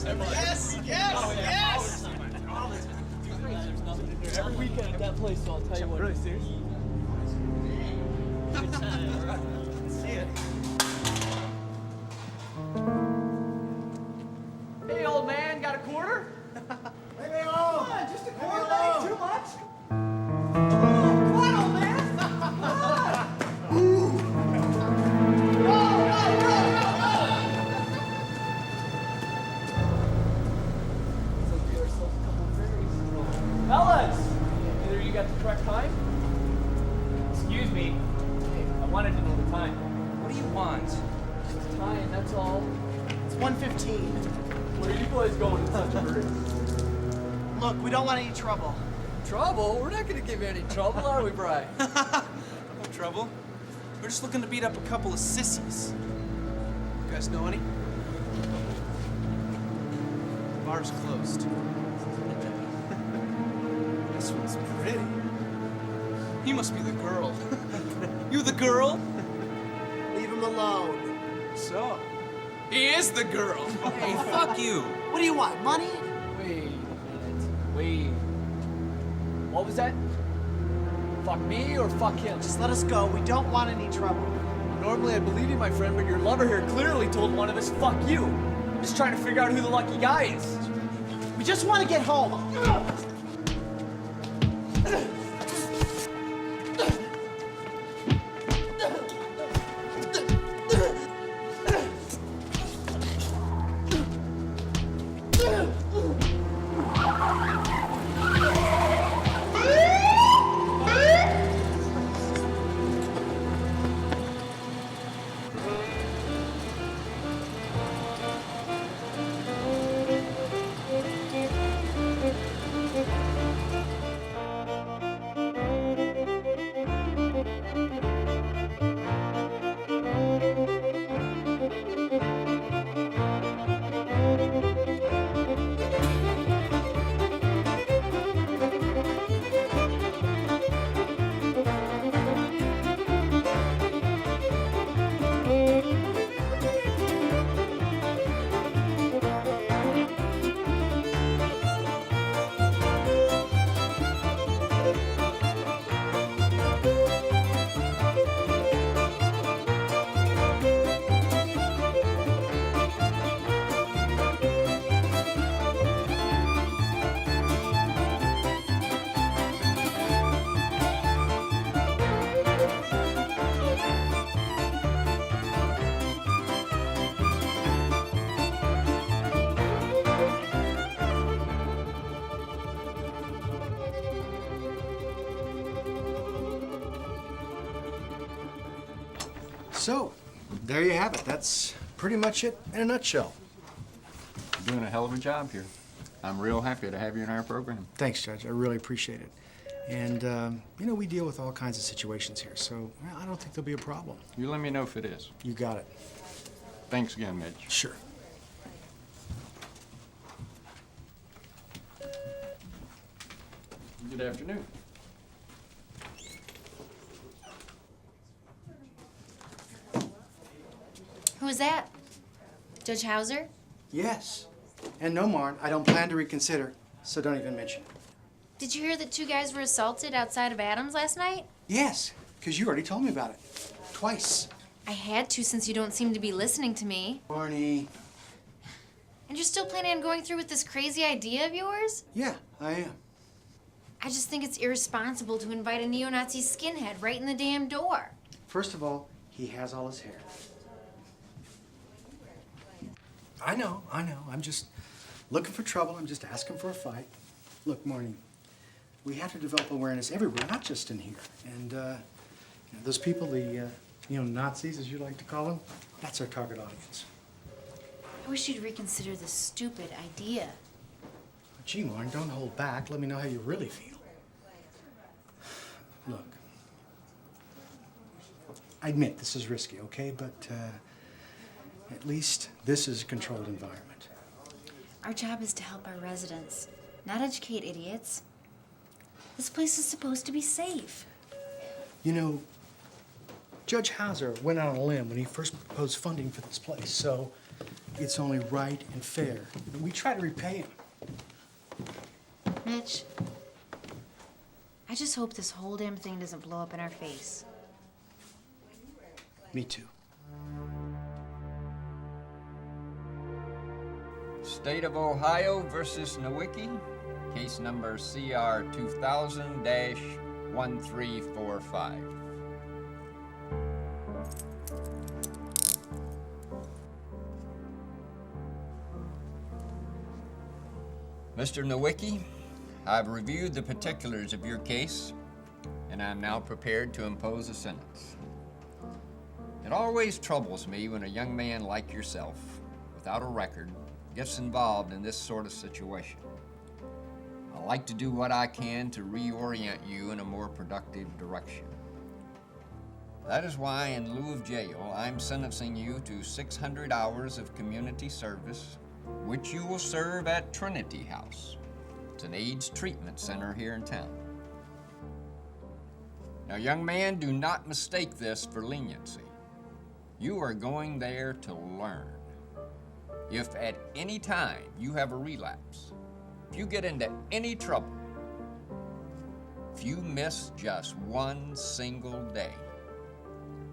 Yes, yes, yes! Every weekend at that place, so I'll tell you what. Really serious? See it. Hey, old man, got a quarter? Leave me alone! Come on, just a Leave me quarter, alone. that ain't too much. Come on, old man. Come on. Looks like we ourselves a couple of fairies. Fellas, either you got the correct time? Excuse me. Hey, I wanted to know the time. What do you want? It's time, that's all. It's 1:15. Where are you boys going in such a hurry? Look, we don't want any trouble. Trouble? We're not gonna give you any trouble, are we, Bri? No trouble. We're just looking to beat up a couple of sissies. You guys know any? The bar's closed. This one's pretty. You must be the girl. You the girl? Leave him alone. So, he is the girl. Hey, fuck you. What do you want, money? Wait a minute. Wait. What was that? Fuck me or fuck him? Just let us go. We don't want any trouble. Normally I believe you, my friend, but your lover here clearly told one of us, fuck you. I'm just trying to figure out who the lucky guy is. We just want to get home. So, there you have it. That's pretty much it in a nutshell. You're doing a hell of a job here. I'm real happy to have you in our program. Thanks, Judge. I really appreciate it. And, you know, we deal with all kinds of situations here, so well, I don't think there'll be a problem. You let me know if it is. You got it. Thanks again, Mitch. Sure. Good afternoon. Who's that? Judge Hauser? Yes. And no, Marn, I don't plan to reconsider, so don't even mention it. Did you hear that 2 guys were assaulted outside of Adams last night? Yes, because you already told me about it. Twice. I had to since you don't seem to be listening to me. Barney. And you're still planning on going through with this crazy idea of yours? Yeah, I am. I just think it's irresponsible to invite a neo-Nazi skinhead right in the damn door. First of all, he has all his hair. I know. I'm just looking for trouble. I'm just asking for a fight. Look, Marnie, we have to develop awareness everywhere, not just in here. And, you know, those people, the Nazis, as you like to call them, that's our target audience. I wish you'd reconsider this stupid idea. Gee, Marn, don't hold back. Let me know how you really feel. Look, I admit this is risky, okay? But at least this is a controlled environment. Our job is to help our residents, not educate idiots. This place is supposed to be safe. You know, Judge Hauser went out on a limb when he first proposed funding for this place, so It's only right and fair that we try to repay him. Mitch, I just hope this whole damn thing doesn't blow up in our face. Me too. State of Ohio versus Nowicki, case number CR 2000-1345. Mr. Nowicki, I've reviewed the particulars of your case, and I'm now prepared to impose a sentence. It always troubles me when a young man like yourself, without a record, gets involved in this sort of situation. I like to do what I can to reorient you in a more productive direction. That is why, in lieu of jail, I'm sentencing you to 600 hours of community service, which you will serve at Trinity House. It's an AIDS treatment center here in town. Now, young man, do not mistake this for leniency. You are going there to learn. If at any time you have a relapse, if you get into any trouble, if you miss just one single day,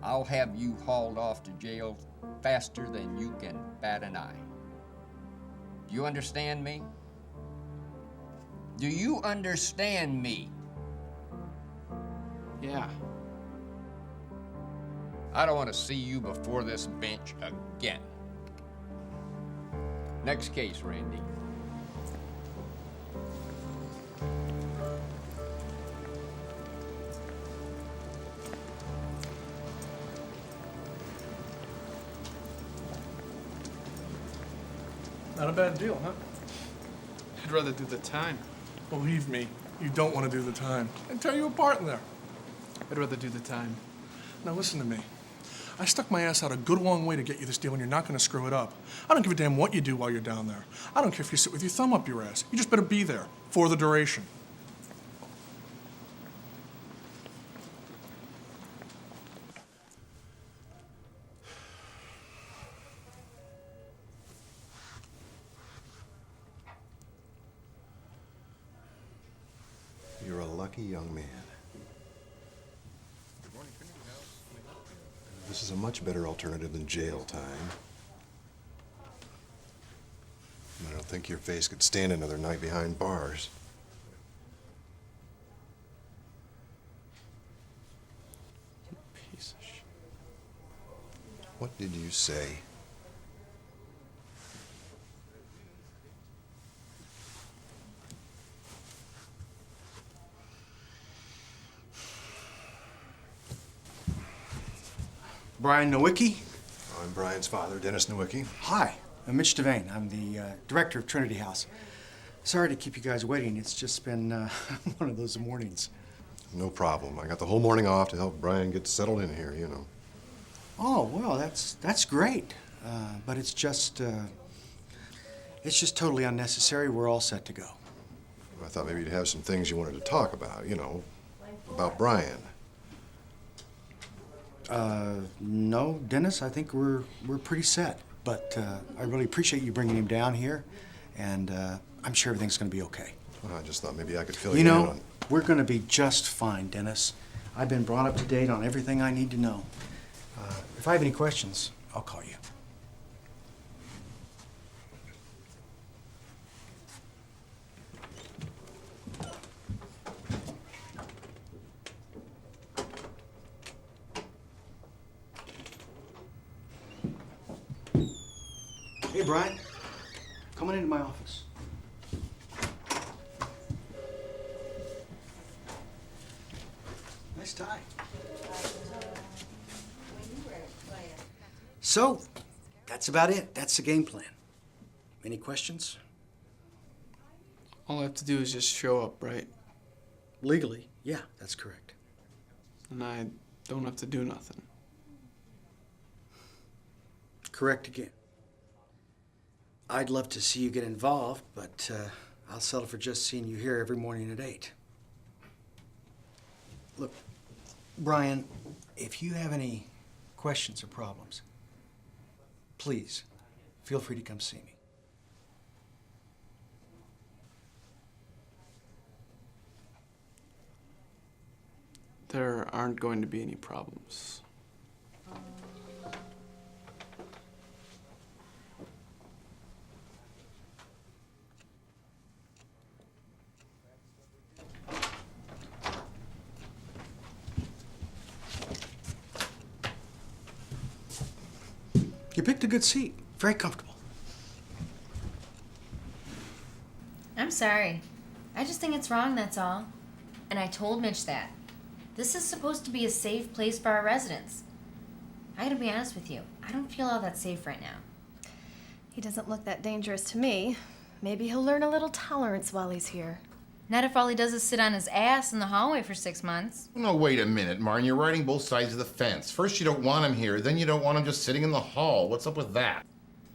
I'll have you hauled off to jail faster than you can bat an eye. Do you understand me? Do you understand me? Yeah. I don't want to see you before this bench again. Next case, Randy. Not a bad deal, huh? I'd rather do the time. Believe me, you don't want to do the time. I'd tear you apart in there. I'd rather do the time. Now listen to me. I stuck my ass out a good long way to get you this deal, and you're not going to screw it up. I don't give a damn what you do while you're down there. I don't care if you sit with your thumb up your ass. You just better be there for the duration. You're a lucky young man. This is a much better alternative than jail time. I don't think your face could stand another night behind bars. You piece of shit. What did you say? Brian Nowicki. I'm Brian's father, Dennis Nowicki. Hi, I'm Mitch Devane. I'm the director of Trinity House. Sorry to keep you guys waiting. It's just been one of those mornings. No problem. I got the whole morning off to help Brian get settled in here, you know. Oh, well, that's great. But it's just totally unnecessary. We're all set to go. I thought maybe you'd have some things you wanted to talk about, you know, about Brian. No, Dennis, I think we're pretty set. But I really appreciate you bringing him down here, and I'm sure everything's going to be okay. Well, I just thought maybe I could fill You you in know, on... we're going to be just fine, Dennis. I've been brought up to date on everything I need to know. If I have any questions, I'll call you. Hey, Brian. Come on into my office. Nice tie. So, that's about it. That's the game plan. Any questions? All I have to do is just show up, right? Legally, yeah, that's correct. And I don't have to do nothing. Correct again. I'd love to see you get involved, but I'll settle for just seeing you here every morning at 8. Look, Brian, if you have any questions or problems, please feel free to come see me. There aren't going to be any problems. You picked a good seat. Very comfortable. I'm sorry. I just think it's wrong, that's all. And I told Mitch that. This is supposed to be a safe place for our residents. I gotta be honest with you, I don't feel all that safe right now. He doesn't look that dangerous to me. Maybe he'll learn a little tolerance while he's here. Not if all he does is sit on his ass in the hallway for 6 months. No, wait a minute, Martin. You're riding both sides of the fence. First you don't want him here, then you don't want him just sitting in the hall. What's up with that?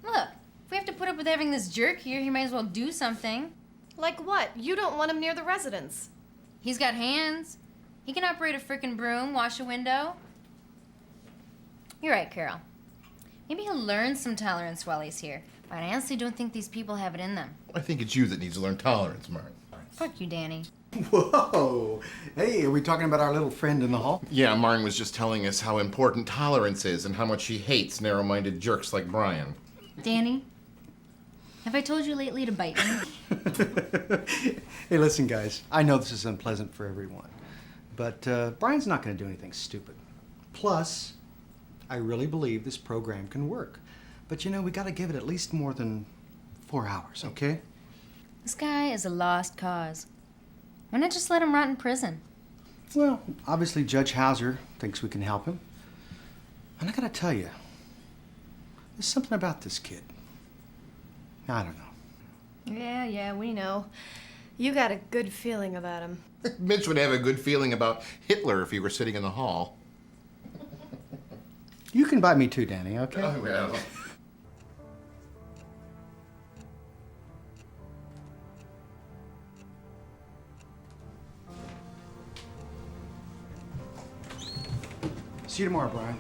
Look, if we have to put up with having this jerk here, he might as well do something. Like what? You don't want him near the residents. He's got hands. He can operate a frickin' broom, wash a window. You're right, Carol. Maybe he'll learn some tolerance while he's here. But I honestly don't think these people have it in them. I think it's you that needs to learn tolerance, Martin. Fuck you, Danny. Whoa! Hey, are we talking about our little friend in the hall? Yeah, Martin was just telling us how important tolerance is and how much he hates narrow-minded jerks like Brian. Danny, have I told you lately to bite me? Hey, listen, guys. I know this is unpleasant for everyone, but Brian's not going to do anything stupid. Plus, I really believe this program can work. But you know, we got to give it at least more than 4 hours, okay? This guy is a lost cause. Why not just let him rot in prison? Well, obviously Judge Hauser thinks we can help him. And I got to tell you, there's something about this kid. I don't know. Yeah, we know. You got a good feeling about him. Mitch would have a good feeling about Hitler if he were sitting in the hall. You can bite me too, Danny, okay? Oh, well. See you tomorrow, Brian.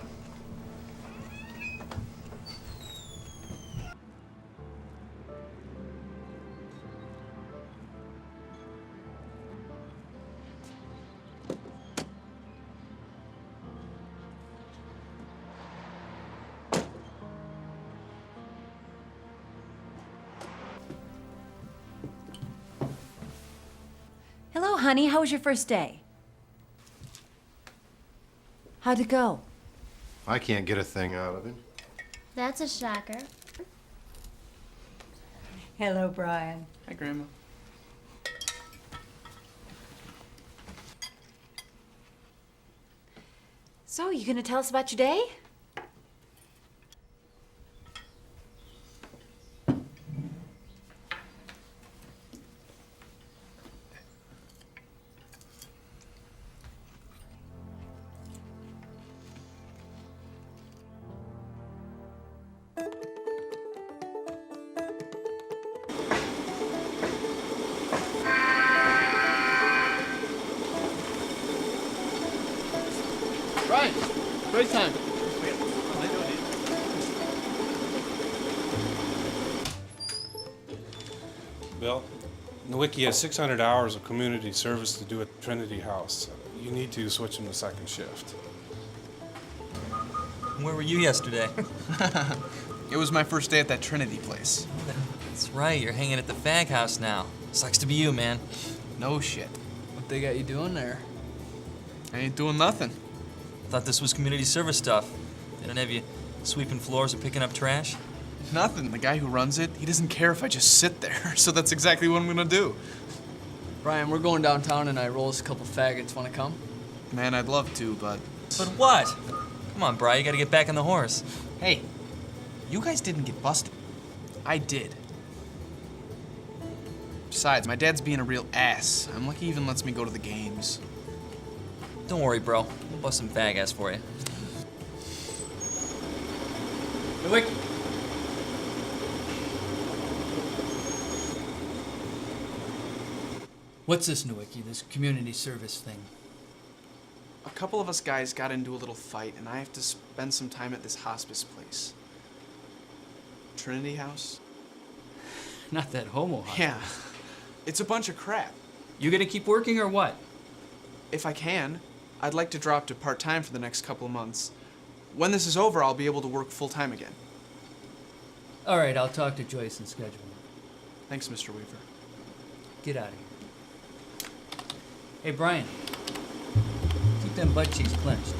Hello, honey. How was your first day? How'd it go? I can't get a thing out of him. That's a shocker. Hello, Brian. Hi, Grandma. So, you gonna tell us about your day? Right. Break time. Bill, Nowicki has 600 hours of community service to do at Trinity House. You need to switch him to second shift. Where were you yesterday? It was my first day at that Trinity place. That's right, you're hanging at the fag house now. Sucks to be you, man. No shit. What they got you doing there? I ain't doing nothing. Thought this was community service stuff. They don't have you sweeping floors or picking up trash? Nothing. The guy who runs it, he doesn't care if I just sit there. So that's exactly what I'm gonna do. Brian, we're going downtown and I roll us a couple faggots. Wanna come? Man, I'd love to, but... But what? Come on, Bri, you gotta get back on the horse. Hey, you guys didn't get busted. I did. Besides, my dad's being a real ass. I'm lucky he even lets me go to the games. Don't worry, bro. We'll bust some fag ass for you. Quick. What's this, Nowicki, this community service thing? A couple of us guys got into a little fight, and I have to spend some time at this hospice place. Trinity House? Not that homo house. Yeah. It's a bunch of crap. You gonna keep working or what? If I can, I'd like to drop to part-time for the next couple of months. When this is over, I'll be able to work full-time again. All right, I'll talk to Joyce and schedule it. Thanks, Mr. Weaver. Get out of here. Hey, Brian. Keep them butt cheeks clenched.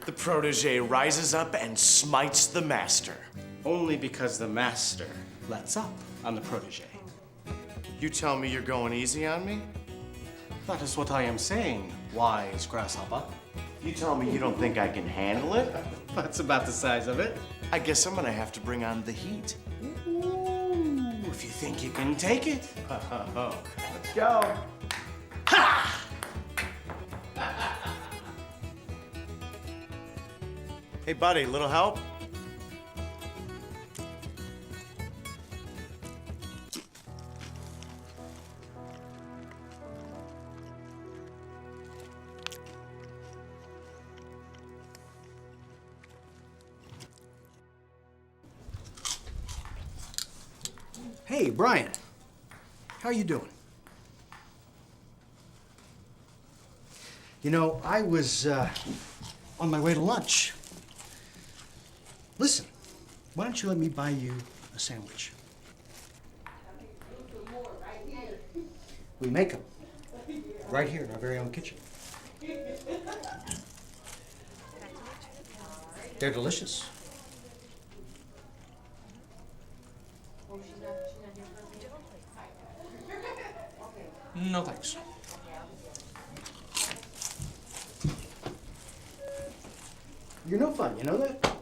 The protege rises up and smites the master. Only because the master lets up on the protege. You tell me you're going easy on me? That is what I am saying, wise grasshopper. You tell me you don't think I can handle it? That's about the size of it. I guess I'm gonna have to bring on the heat. Ooh, if you think you can take it. Let's go. Hey, buddy, little help? Hey, Brian. How you doing? You know, I was on my way to lunch. Listen, why don't you let me buy you a sandwich? We make them right here in our very own kitchen. They're delicious. No thanks. You're no fun, you know that?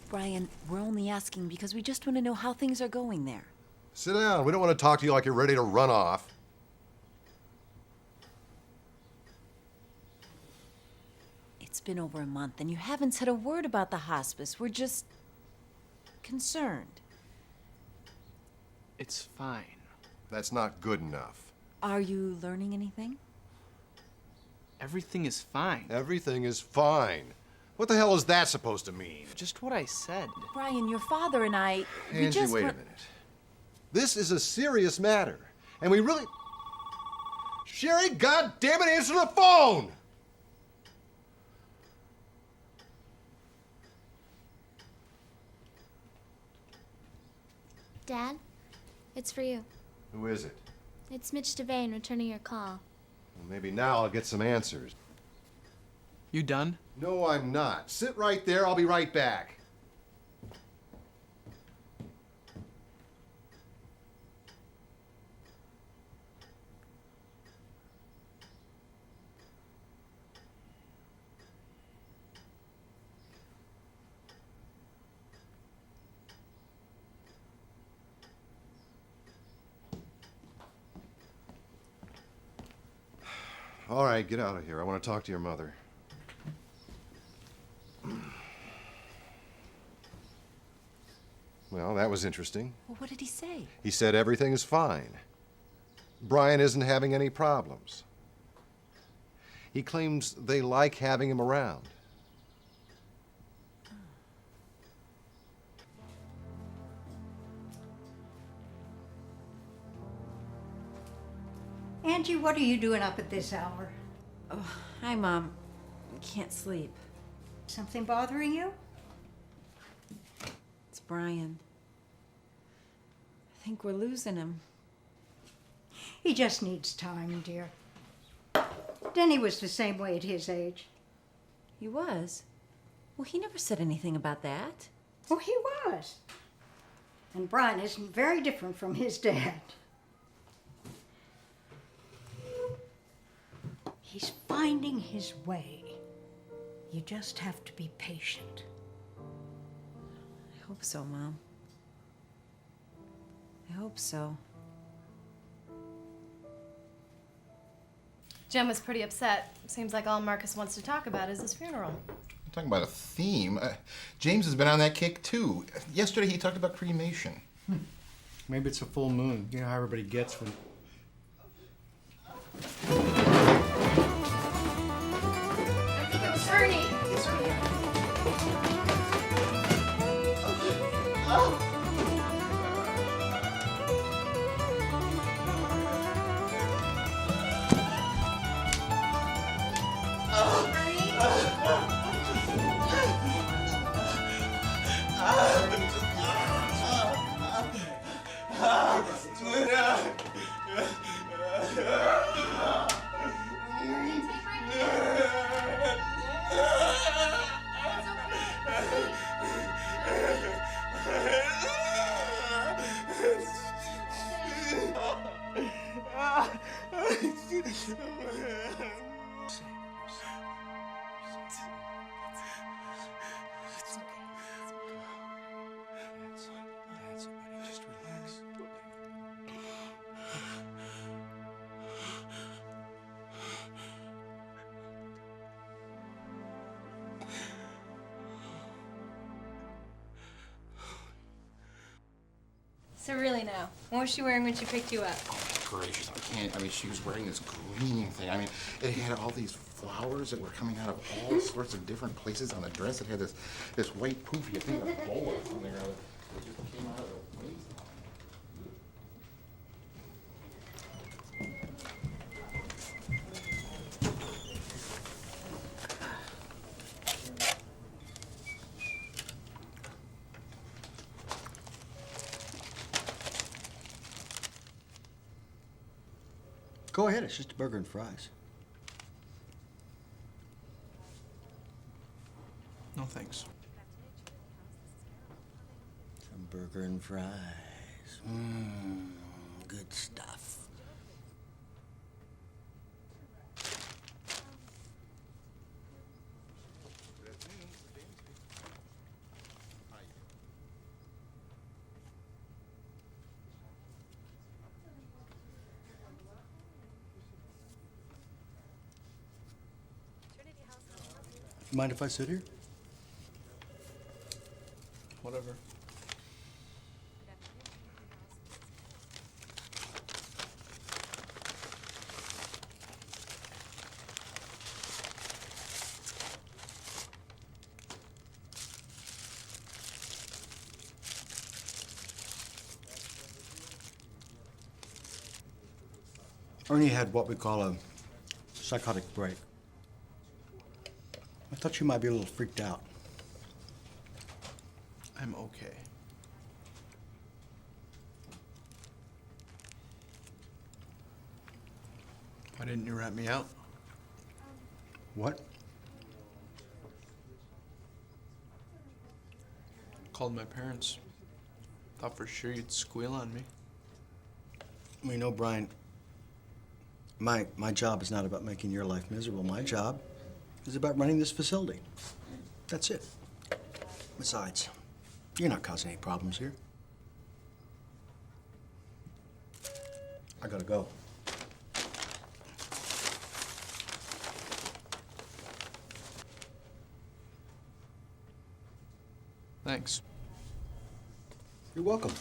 Brian, we're only asking because we just want to know how things are going there. Sit down. We don't want to talk to you like you're ready to run off. It's been over a month and you haven't said a word about the hospice. We're just concerned. It's fine. That's not good enough. Are you learning anything? Everything is fine. Everything is fine. What the hell is that supposed to mean? Just what I said. Brian, your father and I, we Angie, just wait a want- minute. This is a serious matter, and we really... Sherry, goddammit, answer the phone! Dad, it's for you. Who is it? It's Mitch Devane returning your call. Well, maybe now I'll get some answers. You done? No, I'm not. Sit right there. I'll be right back. All right, get out of here. I want to talk to your mother. Well, that was interesting. Well, what did he say? He said everything is fine. Brian isn't having any problems. He claims they like having him around. Angie, what are you doing up at this hour? Oh, hi, Mom. Can't sleep. Something bothering you? It's Brian. I think we're losing him. He just needs time, dear. Denny was the same way at his age. He was? Well, he never said anything about that. Oh, he was. And Brian isn't very different from his dad. He's finding his way. You just have to be patient. I hope so, Mom. I hope so. Jen was pretty upset. Seems like all Marcus wants to talk about is his funeral. I'm talking about a theme. James has been on that kick too. Yesterday he talked about cremation. Maybe it's a full moon. You know how everybody gets when... Ernie! So really now, what was she wearing when she picked you up? Gracious, I can't. I mean, she was wearing this green thing. I mean, it had all these flowers that were coming out of all sorts of different places on the dress. It had this white poofy thing, a bowl or something or other. It just came out of the waist. Go ahead, it's just a burger and fries. No thanks. Some burger and fries. Good stuff. Mind if I sit here? Whatever. Ernie had what we call a psychotic break. I thought you might be a little freaked out. I'm okay. Why didn't you rat me out? What? Called my parents. Thought for sure you'd squeal on me. Well, you know, Brian, my job is not about making your life miserable. My job is about running this facility. That's it. Besides, you're not causing any problems here. I gotta go. Thanks. You're welcome.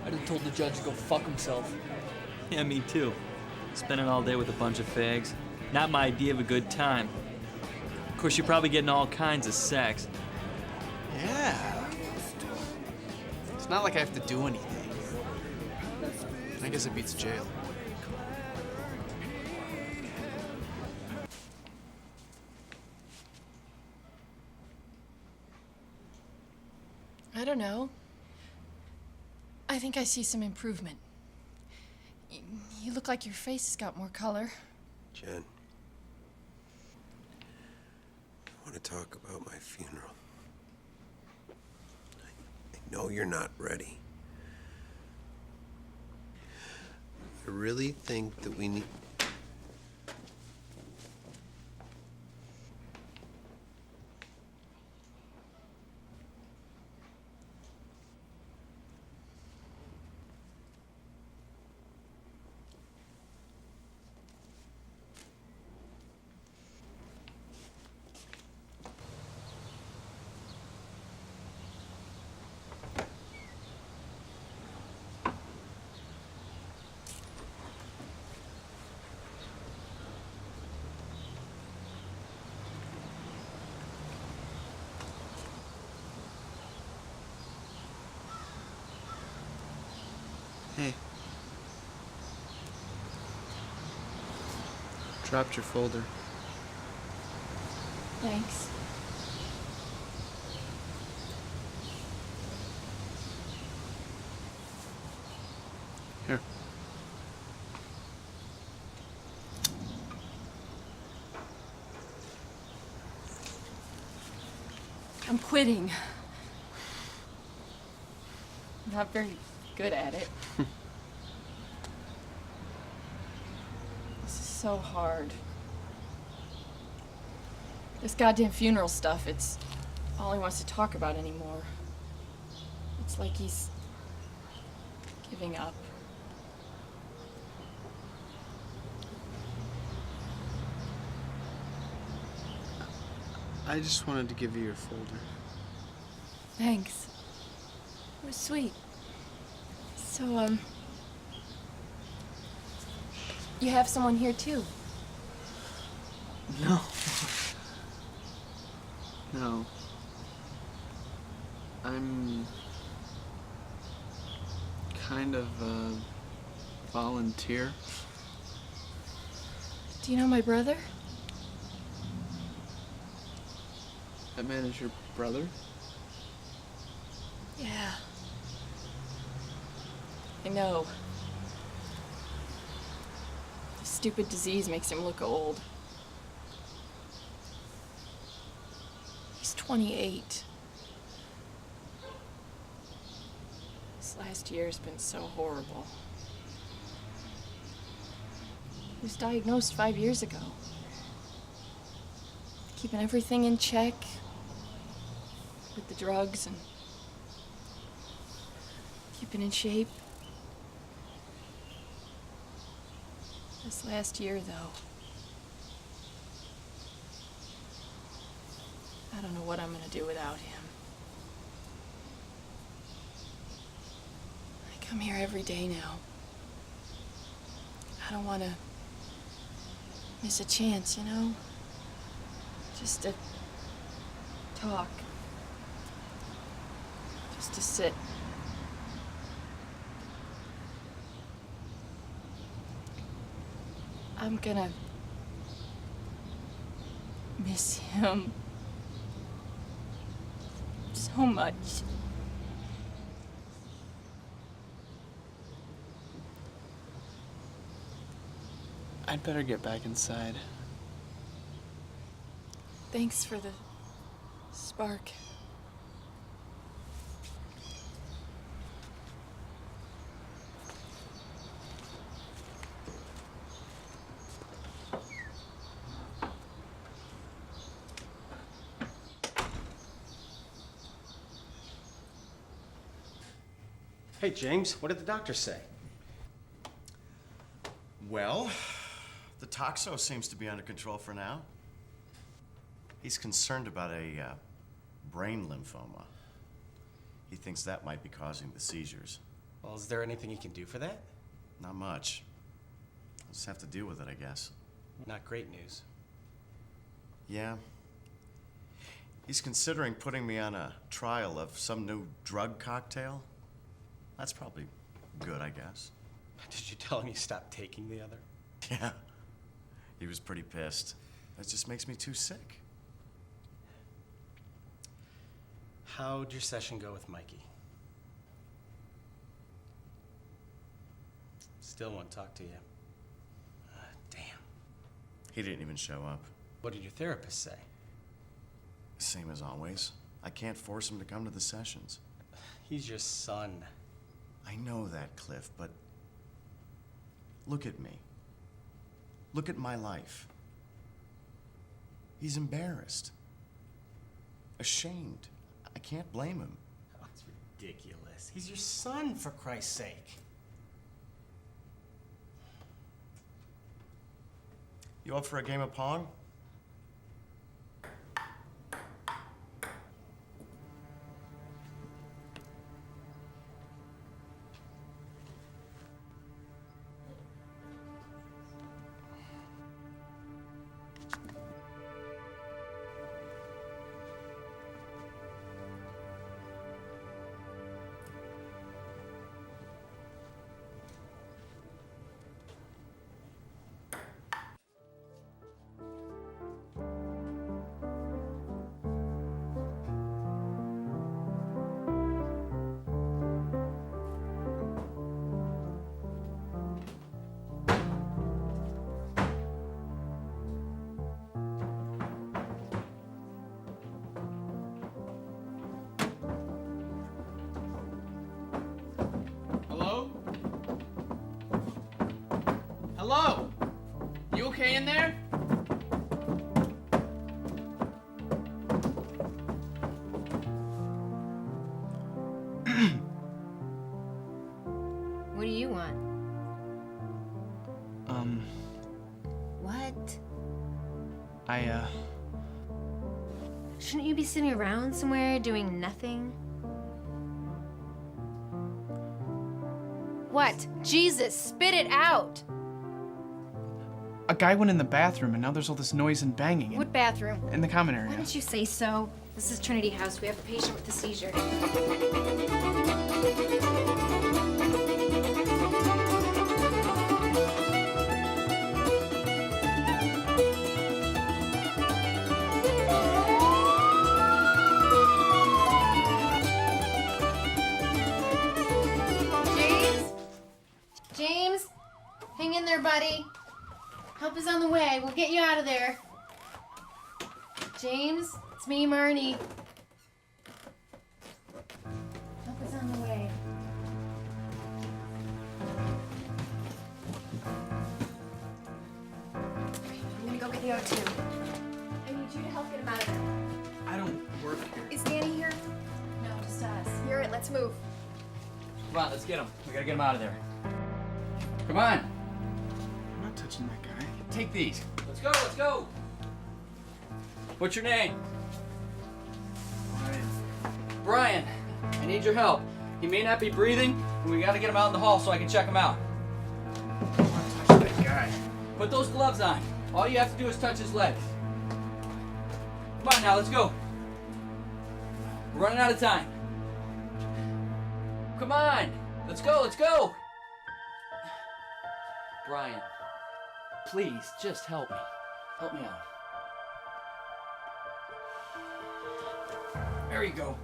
I'd have told the judge to go fuck himself. Yeah, me too. Spending all day with a bunch of fags. Not my idea of a good time. Of course, you're probably getting all kinds of sex. Yeah. It's not like I have to do anything. I guess it beats jail. I don't know. I think I see some improvement. You look like your face has got more color. Jen, I want to talk about my funeral. I know you're not ready. I really think that we need... Hey. Dropped your folder. Thanks. Here. I'm quitting. I'm not very good at it. This is so hard. This goddamn funeral stuff, it's all he wants to talk about anymore. It's like he's giving up. I just wanted to give you your folder. Thanks. It was sweet. So, you have someone here too? No. No. I'm kind of a volunteer. Do you know my brother? That man is your brother? Yeah. I know. The stupid disease makes him look old. He's 28. This last year's been so horrible. He was diagnosed 5 years ago. Keeping everything in check with the drugs and keeping in shape. This last year, though, I don't know what I'm gonna do without him. I come here every day now. I don't want to miss a chance, you know? Just to talk. Just to sit. I'm gonna miss him so much. I'd better get back inside. Thanks for the spark. Hey, James, what did the doctor say? Well, the toxo seems to be under control for now. He's concerned about a brain lymphoma. He thinks that might be causing the seizures. Well, is there anything he can do for that? Not much. I'll just have to deal with it, I guess. Not great news. Yeah. He's considering putting me on a trial of some new drug cocktail. That's probably good, I guess. Did you tell him you stopped taking the other? Yeah. He was pretty pissed. That just makes me too sick. How'd your session go with Mikey? Still won't talk to you. Damn. He didn't even show up. What did your therapist say? Same as always. I can't force him to come to the sessions. He's your son. I know that, Cliff, but look at me. Look at my life. He's embarrassed. Ashamed. I can't blame him. Oh, it's ridiculous. He's your son, for Christ's sake. You up for a game of Pong? Hello? Hello? You okay in there? What do you want? What? Shouldn't you be sitting around somewhere doing nothing? What? Jesus, spit it out! A guy went in the bathroom and now there's all this noise and banging. What bathroom? In the common area. Why didn't you say so? This is Trinity House. We have a patient with a seizure. James, hang in there, buddy. Help is on the way. We'll get you out of there. James, it's me, Marnie. Help is on the way. I'm gonna go get the O2. I need you to help get him out of there. I don't work here. Is Danny here? No, just us. You're it. Let's move. Come on, let's get him. We gotta get him out of there. Come on. I'm not touching that guy. Take these. Let's go, let's go. What's your name? Brian, I need your help. He may not be breathing, and we gotta get him out in the hall so I can check him out. I'm not touching that guy. Put those gloves on. All you have to do is touch his legs. Come on now, let's go. We're running out of time. Come on. Let's go, let's go. Brian, please, just help me. Help me out. There you go.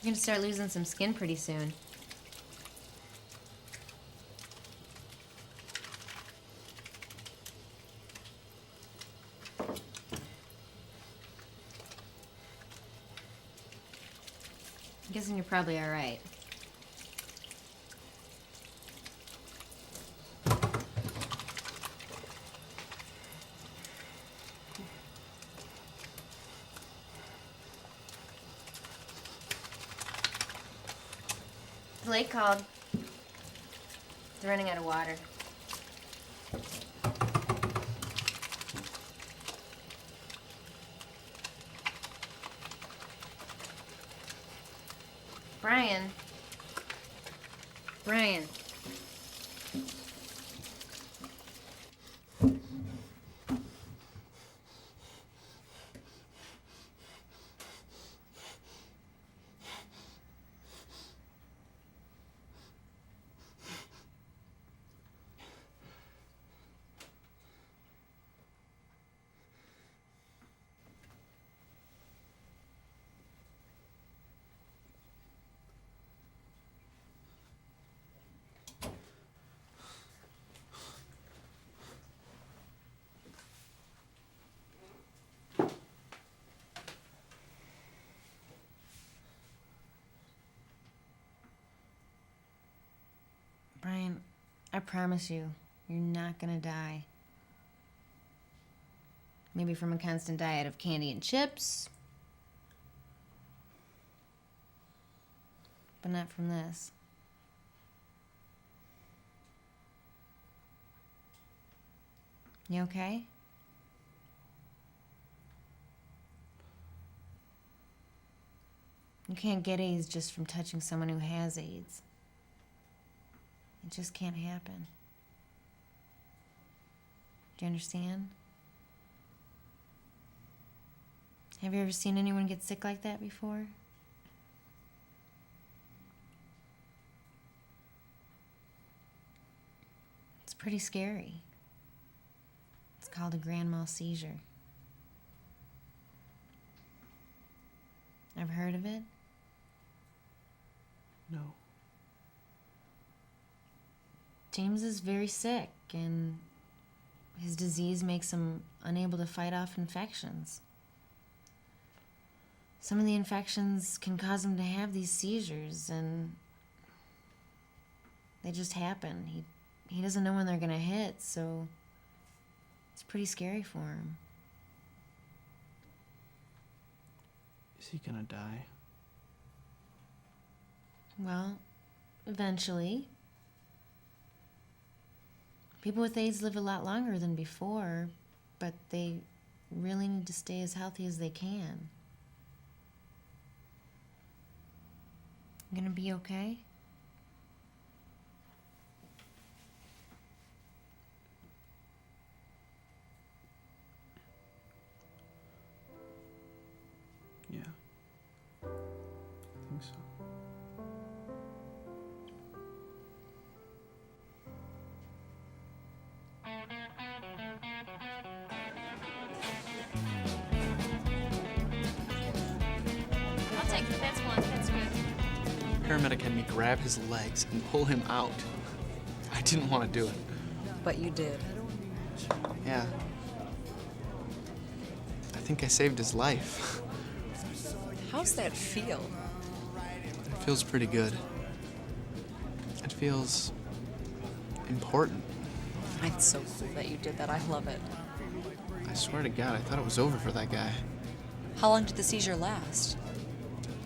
You're gonna start losing some skin pretty soon. I'm guessing you're probably all right. The lake called. They're running out of water. Brian. Brian. Brian, I promise you, you're not gonna die. Maybe from a constant diet of candy and chips, but not from this. You okay? You can't get AIDS just from touching someone who has AIDS. It just can't happen. Do you understand? Have you ever seen anyone get sick like that before? It's pretty scary. It's called a grand mal seizure. Ever heard of it? No. James is very sick, and his disease makes him unable to fight off infections. Some of the infections can cause him to have these seizures, and they just happen. He doesn't know when they're gonna hit, so it's pretty scary for him. Is he gonna die? Well, eventually. People with AIDS live a lot longer than before, but they really need to stay as healthy as they can. You gonna be okay? Yeah. I think so. I'll take it. That's one. That's good. Paramedic had me grab his legs and pull him out. I didn't want to do it. But you did. Yeah. I think I saved his life. How's that feel? It feels pretty good. It feels important. It's so cool that you did that. I love it. I swear to God, I thought it was over for that guy. How long did the seizure last?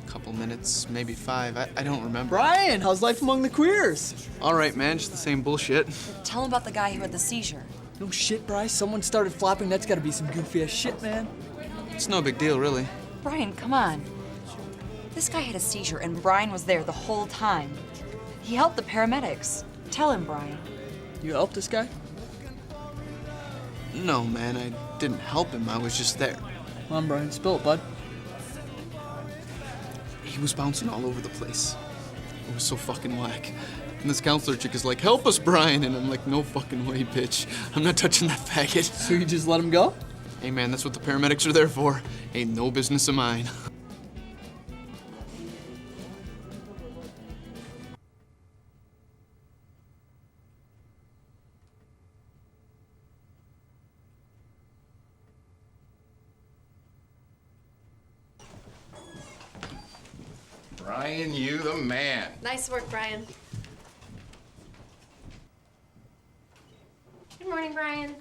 A couple minutes, maybe 5. I don't remember. Brian, how's life among the queers? All right, man, just the same bullshit. Tell him about the guy who had the seizure. No shit, Bryce. Someone started flopping. That's gotta be some goofy ass shit, man. It's no big deal, really. Brian, come on. This guy had a seizure and Brian was there the whole time. He helped the paramedics. Tell him, Brian. You helped this guy? No, man, I didn't help him. I was just there. Come on, Brian. Spill it, bud. He was bouncing all over the place. It was so fucking whack. And this counselor chick is like, "Help us, Brian." And I'm like, "No fucking way, bitch. I'm not touching that faggot." So you just let him go? Hey, man, that's what the paramedics are there for. Ain't no business of mine. Brian, you the man. Nice work, Brian. Good morning, Brian.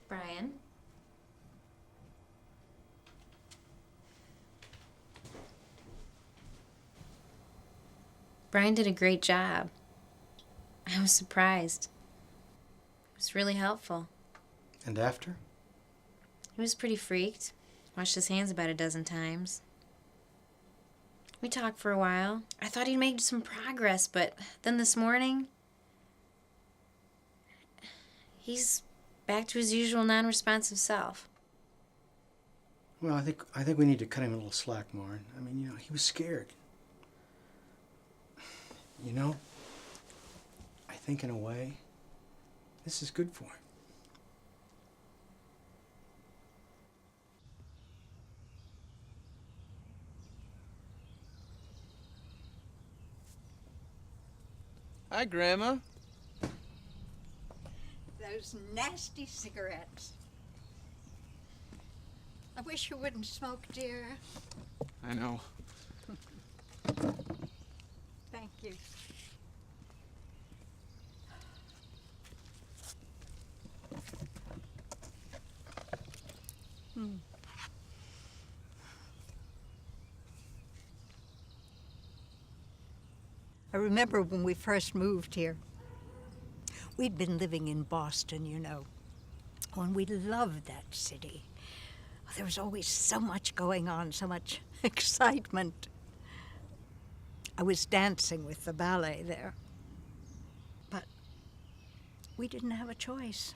Brian? Brian did a great job. I was surprised. It was really helpful. And after? He was pretty freaked. Washed his hands about a dozen times. We talked for a while. I thought he'd made some progress, but then this morning, he's back to his usual non-responsive self. Well, I think we need to cut him a little slack, Maureen. I mean, you know, he was scared. You know, I think in a way, this is good for him. Hi, Grandma. Those nasty cigarettes. I wish you wouldn't smoke, dear. I know. Thank you. I remember when we first moved here. We'd been living in Boston, you know, and we loved that city. There was always so much going on, so much excitement. I was dancing with the ballet there. But we didn't have a choice.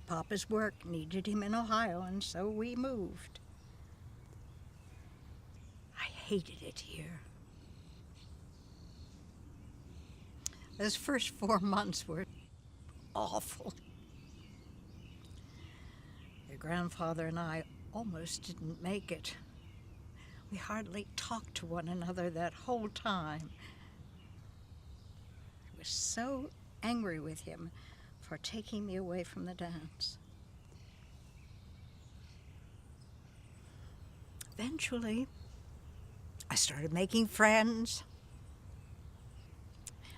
Papa's work needed him in Ohio, and so we moved. I hated it here. Those first 4 months were awful. Your grandfather and I almost didn't make it. We hardly talked to one another that whole time. I was so angry with him for taking me away from the dance. Eventually, I started making friends,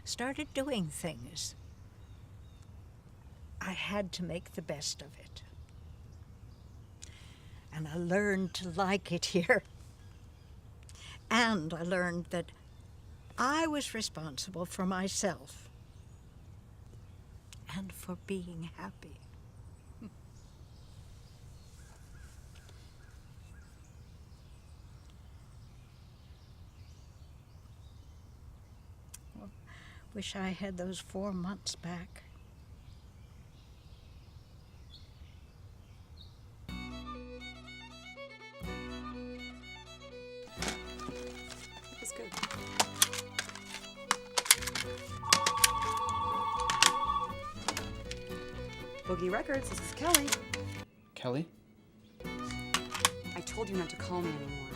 started doing things. I had to make the best of it. And I learned to like it here. And I learned that I was responsible for myself and for being happy. Well, wish I had those 4 months back. That's good. Boogie Records, this is Kelly. Kelly? I told you not to call me anymore.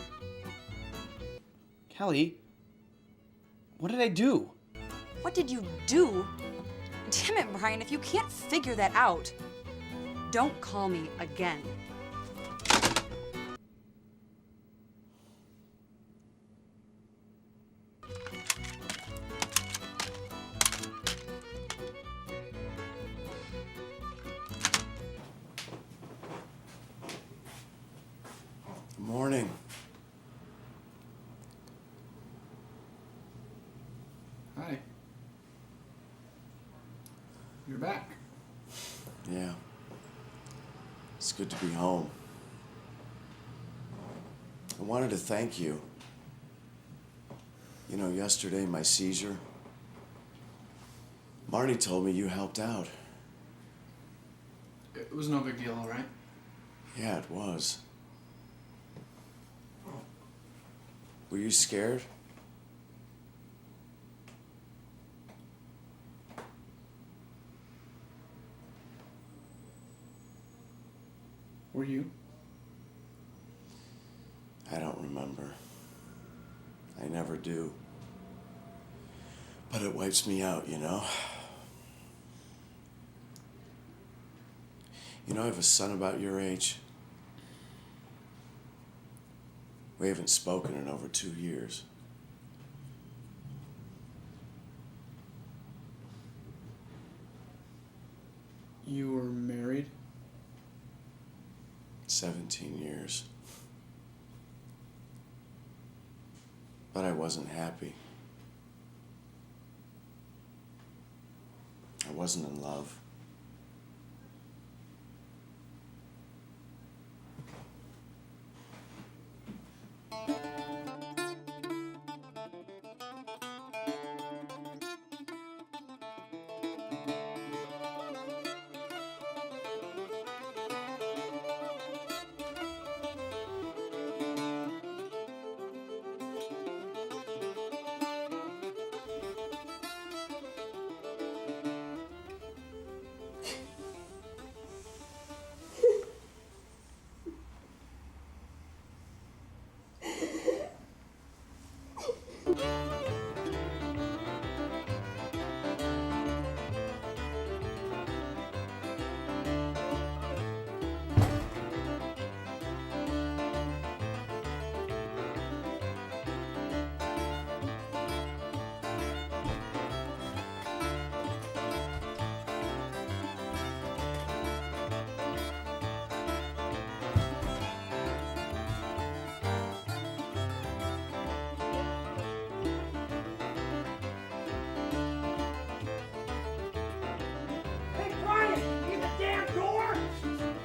Kelly? What did I do? What did you do? Damn it, Brian, if you can't figure that out, don't call me again. Morning. Hi. You're back. Yeah. It's good to be home. I wanted to thank you. You know, yesterday, my seizure, Marnie told me you helped out. It was no big deal, all right? Yeah, it was. Were you scared? Were you? I don't remember. I never do. But it wipes me out, you know? You know, I have a son about your age. We haven't spoken in over 2 years. You were married? 17 years. But I wasn't happy. I wasn't in love.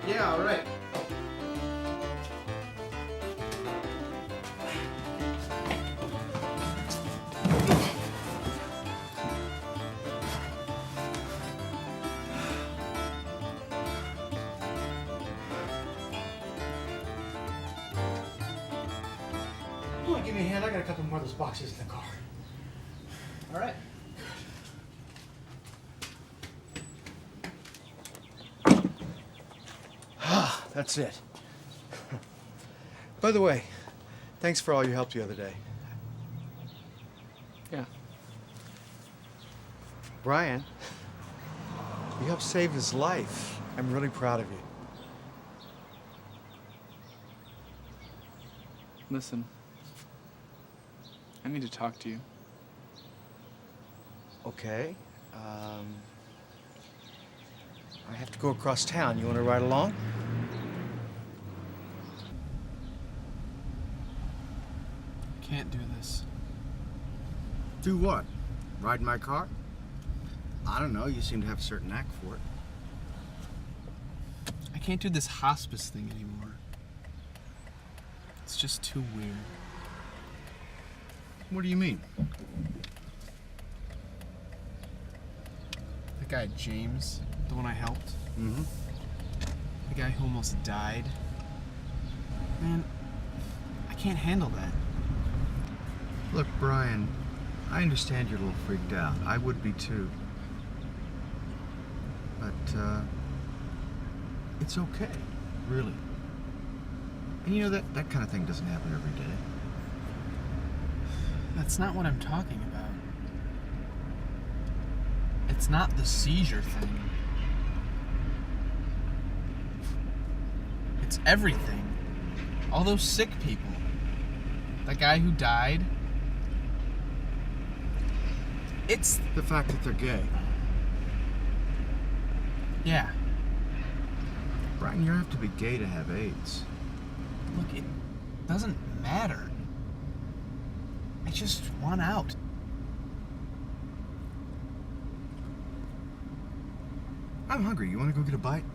Yeah, all right. Come on, give me a hand. I got a couple more of those boxes in the car. All right. That's it. By the way, thanks for all your help the other day. Yeah. Brian, you helped save his life. I'm really proud of you. Listen, I need to talk to you. Okay. I have to go across town. You want to ride along? Can't do this. Do what? Ride in my car? I don't know. You seem to have a certain knack for it. I can't do this hospice thing anymore. It's just too weird. What do you mean? The guy James, the one I helped. Mm-hmm. The guy who almost died. Man, I can't handle that. Look, Brian, I understand you're a little freaked out. I would be too. But, it's okay, really. And you know, that kind of thing doesn't happen every day. That's not what I'm talking about. It's not the seizure thing. It's everything. All those sick people. That guy who died. It's the fact that they're gay. Yeah. Brian, you don't have to be gay to have AIDS. Look, it doesn't matter. I just want out. I'm hungry. You want to go get a bite?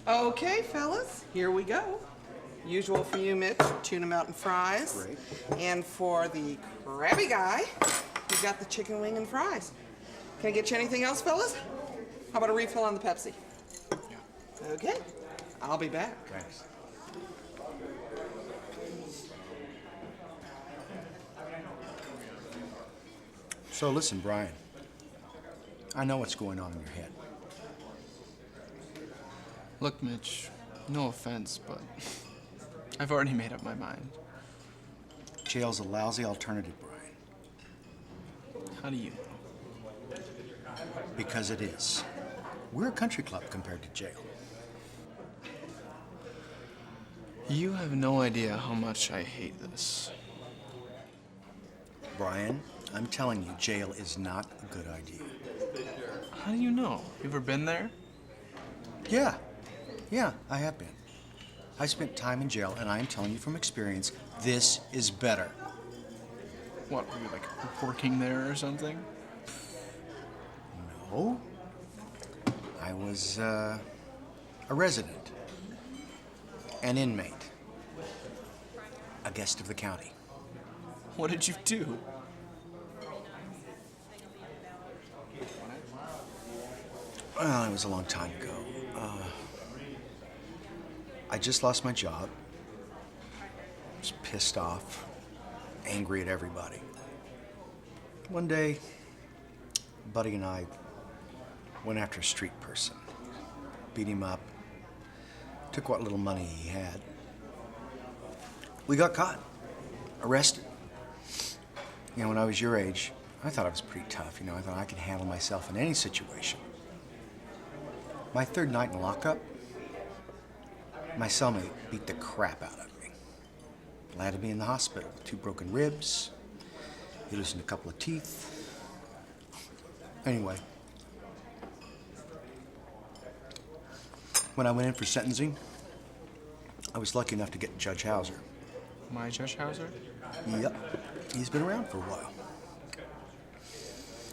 Okay, fellas, here we go. Usual for you, Mitch, tuna mountain fries. Great. And for the crabby guy, we've got the chicken wing and fries. Can I get you anything else, fellas? How about a refill on the Pepsi? Yeah. Okay, I'll be back. Thanks. So listen, Brian. I know what's going on in your head. Look, Mitch, no offense, but I've already made up my mind. Jail's a lousy alternative, Brian. How do you know? Because it is. We're a country club compared to jail. You have no idea how much I hate this. Brian, I'm telling you, jail is not a good idea. How do you know? You ever been there? Yeah, I have been. I spent time in jail, and I am telling you from experience, this is better. What, were you like working there or something? No. I was a resident, an inmate, a guest of the county. What did you do? Well, it was a long time ago. I just lost my job. Was pissed off, angry at everybody. One day, Buddy and I went after a street person, beat him up, took what little money he had. We got caught, arrested. You know, when I was your age, I thought I was pretty tough. You know, I thought I could handle myself in any situation. My third night in lockup, my cellmate beat the crap out of me. Landed me in the hospital with 2 broken ribs. He loosened a couple of teeth. Anyway, when I went in for sentencing, I was lucky enough to get Judge Hauser. My Judge Hauser? Yep. He's been around for a while.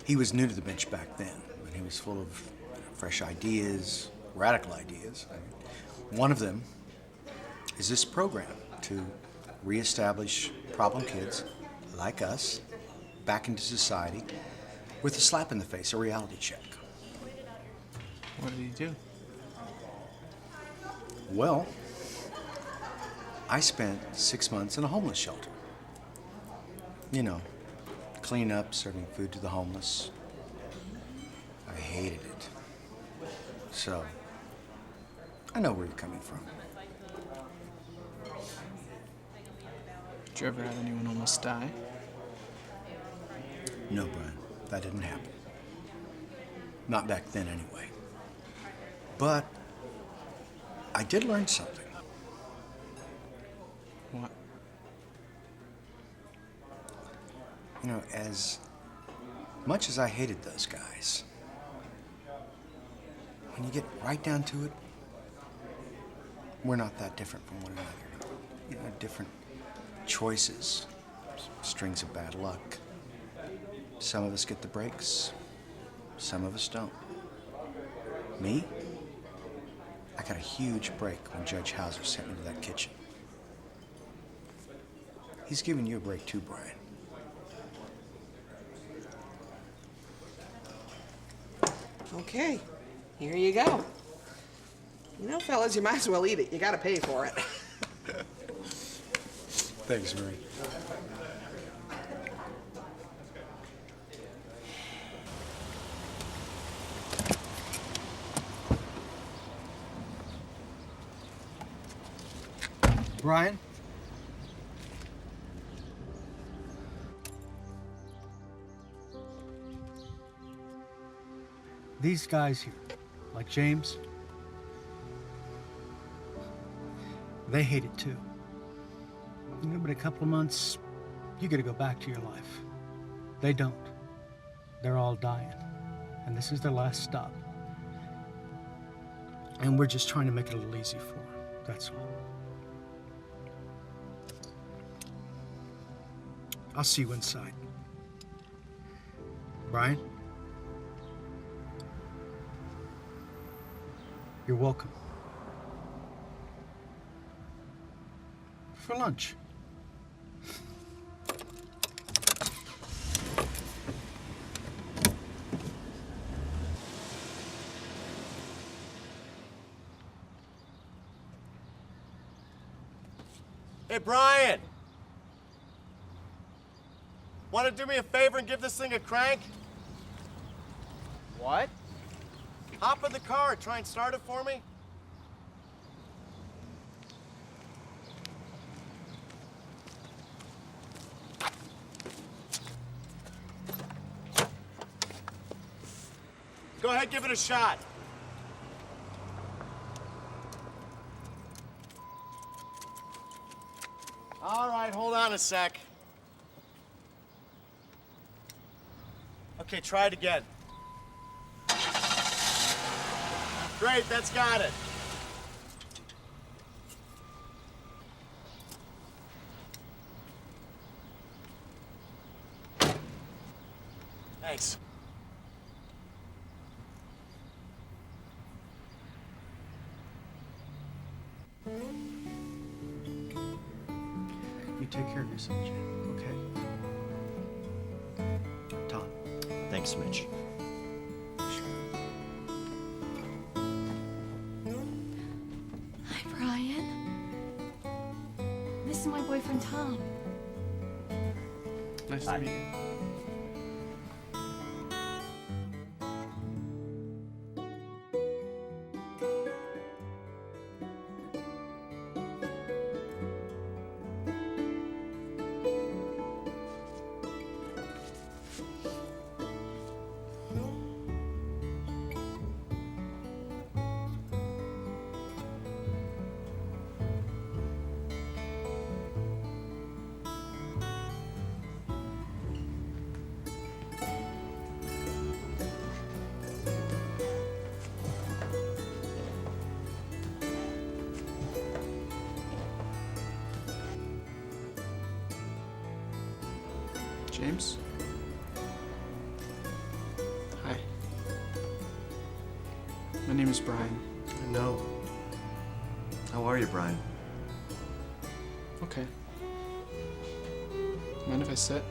He was new to the bench back then, and he was full of fresh ideas, radical ideas. One of them is this program to reestablish problem kids like us back into society with a slap in the face, a reality check. What did he do? Well, I spent 6 months in a homeless shelter. You know, cleaning up, serving food to the homeless. I hated it. So, I know where you're coming from. Did you ever have anyone almost die? No, Brian, that didn't happen. Not back then, anyway. But I did learn something. What? You know, as much as I hated those guys, when you get right down to it, we're not that different from one another. You know, different choices, strings of bad luck. Some of us get the breaks, some of us don't. Me? I got a huge break when Judge Hauser sent me to that kitchen. He's giving you a break too, Brian. Okay, here you go. You know, fellas, you might as well eat it. You gotta pay for it. Thanks, Marie. Brian? These guys here, like James, they hate it too. You know, but a couple of months, you gotta go back to your life. They don't. They're all dying. And this is their last stop. And we're just trying to make it a little easy for them. That's all. I'll see you inside. Brian? You're welcome. For lunch. Hey, Brian! Want to do me a favor and give this thing a crank? What? Hop in the car and try and start it for me. Go ahead, give it a shot. All right, hold on a sec. Okay, try it again. Great, that's got it. Thanks. You take care of yourself, Jim, okay? Tom. Thanks, Mitch. Hi, Brian. This is my boyfriend, Tom. Nice to meet you. James? Hi. My name is Brian. I know. How are you, Brian? Okay. Mind if I sit?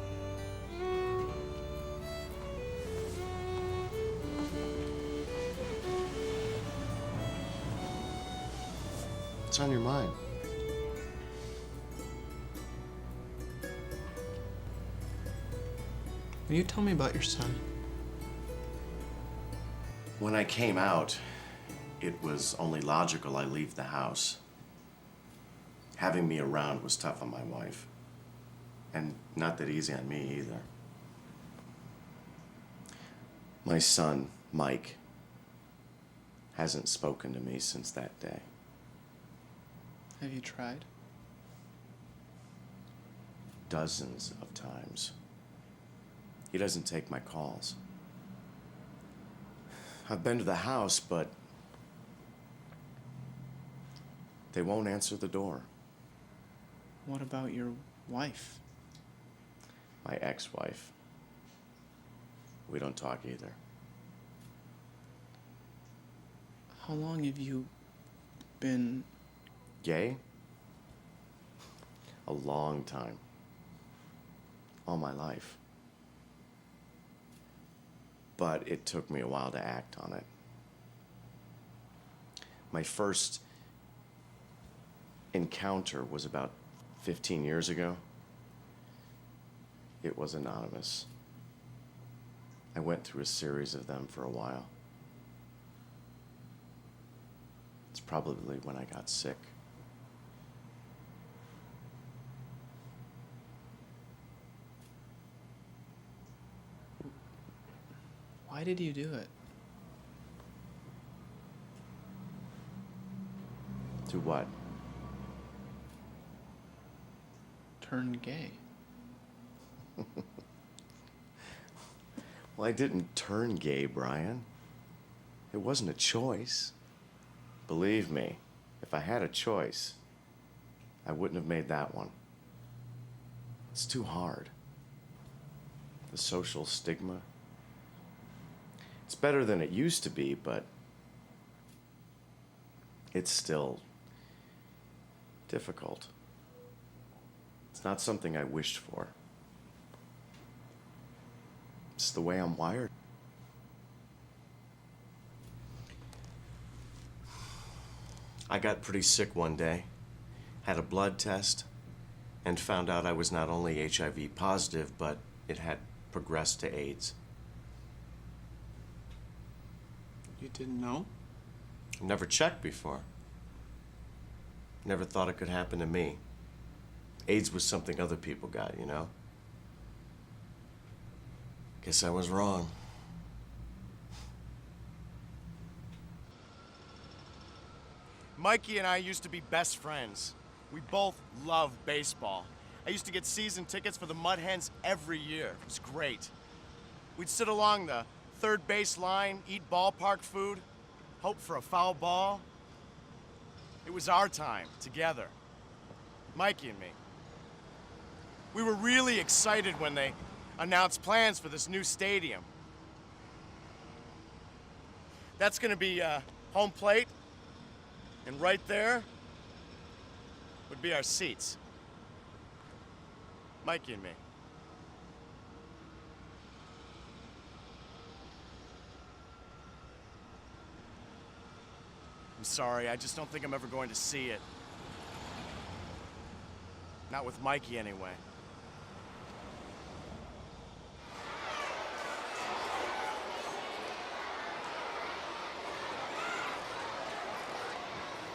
What's on your mind? Will you tell me about your son? When I came out, it was only logical I leave the house. Having me around was tough on my wife. And not that easy on me either. My son, Mike, hasn't spoken to me since that day. Have you tried? Dozens of times. He doesn't take my calls. I've been to the house, but they won't answer the door. What about your wife? My ex-wife. We don't talk either. How long have you been... Gay? A long time. All my life. But it took me a while to act on it. My first encounter was about 15 years ago. It was anonymous. I went through a series of them for a while. It's probably when I got sick. Why did you do it? To what? Turn gay. Well, I didn't turn gay, Brian. It wasn't a choice. Believe me, if I had a choice, I wouldn't have made that one. It's too hard. The social stigma. It's better than it used to be, but it's still difficult. It's not something I wished for. It's the way I'm wired. I got pretty sick one day, had a blood test, and found out I was not only HIV positive, but it had progressed to AIDS. You didn't know? Never checked before. Never thought it could happen to me. AIDS was something other people got, you know? Guess I was wrong. Mikey and I used to be best friends. We both loved baseball. I used to get season tickets for the Mud Hens every year. It was great. We'd sit along the third base line, eat ballpark food, hope for a foul ball. It was our time, together. Mikey and me. We were really excited when they announced plans for this new stadium. That's gonna be home plate, and right there would be our seats. Mikey and me. I'm sorry, I just don't think I'm ever going to see it. Not with Mikey, anyway.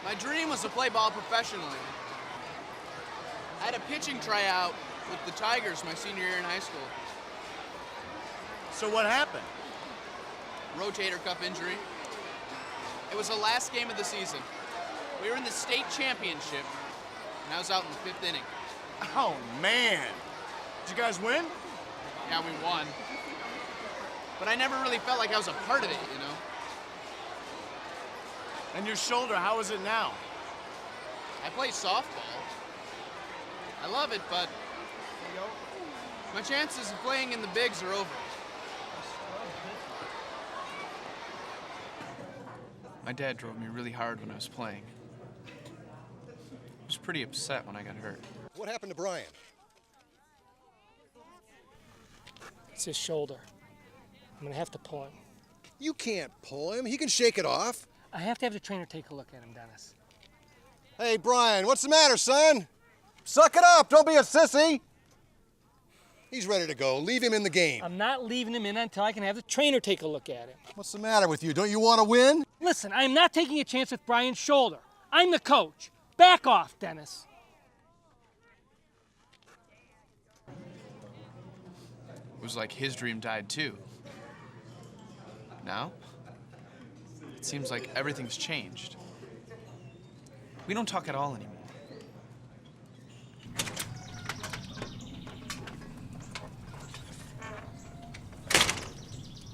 My dream was to play ball professionally. I had a pitching tryout with the Tigers my senior year in high school. So what happened? Rotator cuff injury. It was the last game of the season. We were in the state championship, and I was out in the 5th inning. Oh, man. Did you guys win? Yeah, we won. But I never really felt like I was a part of it, you know? And your shoulder, how is it now? I play softball. I love it, but my chances of playing in the bigs are over. My dad drove me really hard when I was playing. I was pretty upset when I got hurt. What happened to Brian? It's his shoulder. I'm gonna have to pull him. You can't pull him. He can shake it off. I have to have the trainer take a look at him, Dennis. Hey, Brian, what's the matter, son? Suck it up. Don't be a sissy. He's ready to go. Leave him in the game. I'm not leaving him in until I can have the trainer take a look at him. What's the matter with you? Don't you want to win? Listen, I am not taking a chance with Brian's shoulder. I'm the coach. Back off, Dennis. It was like his dream died too. Now, it seems like everything's changed. We don't talk at all anymore.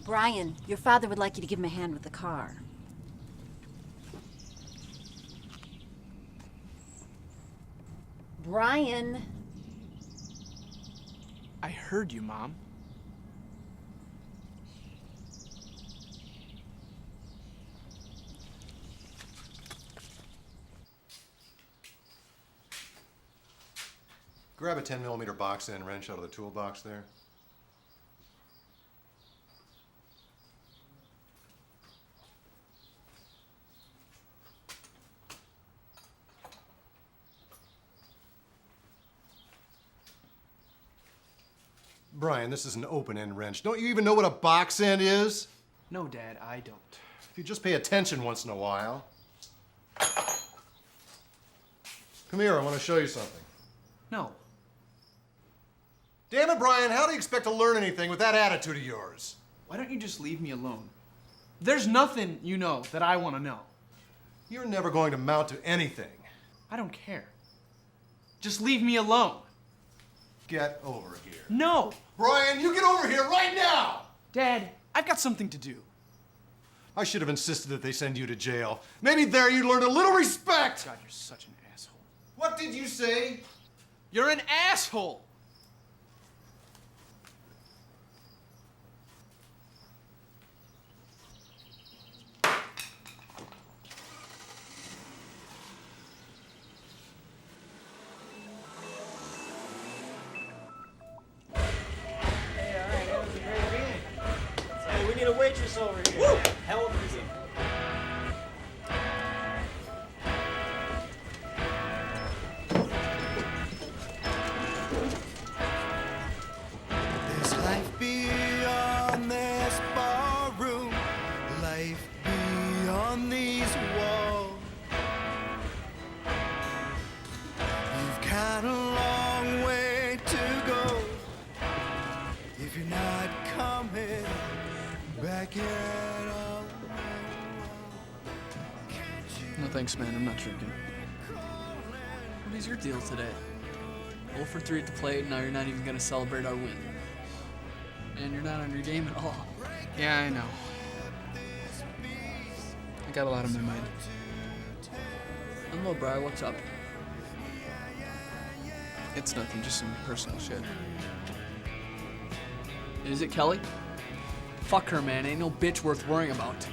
Brian, your father would like you to give him a hand with the car. Brian. I heard you, Mom. Grab a 10mm box end wrench out of the toolbox there. Brian, this is an open-end wrench. Don't you even know what a box end is? No, Dad, I don't. If you just pay attention once in a while. Come here, I want to show you something. No. Damn it, Brian, how do you expect to learn anything with that attitude of yours? Why don't you just leave me alone? There's nothing you know that I want to know. You're never going to amount to anything. I don't care. Just leave me alone. Get over here. No! Brian, you get over here right now! Dad, I've got something to do. I should have insisted that they send you to jail. Maybe there you'd learn a little respect! God, you're such an asshole. What did you say? You're an asshole! Hey, we need a waitress over here. Woo! Hell of a museum. There's life beyond this barroom, life beyond these walls. You've got a long way to go if you're not coming back at all. No thanks, man. I'm not drinking. What is your deal today? 0 for 3 at the plate, and now you're not even gonna celebrate our win. Man, you're not on your game at all. Yeah, I know. I got a lot on my mind. Hello, Brian. What's up? It's nothing, just some personal shit. Is it Kelly? Fuck her, man. Ain't no bitch worth worrying about.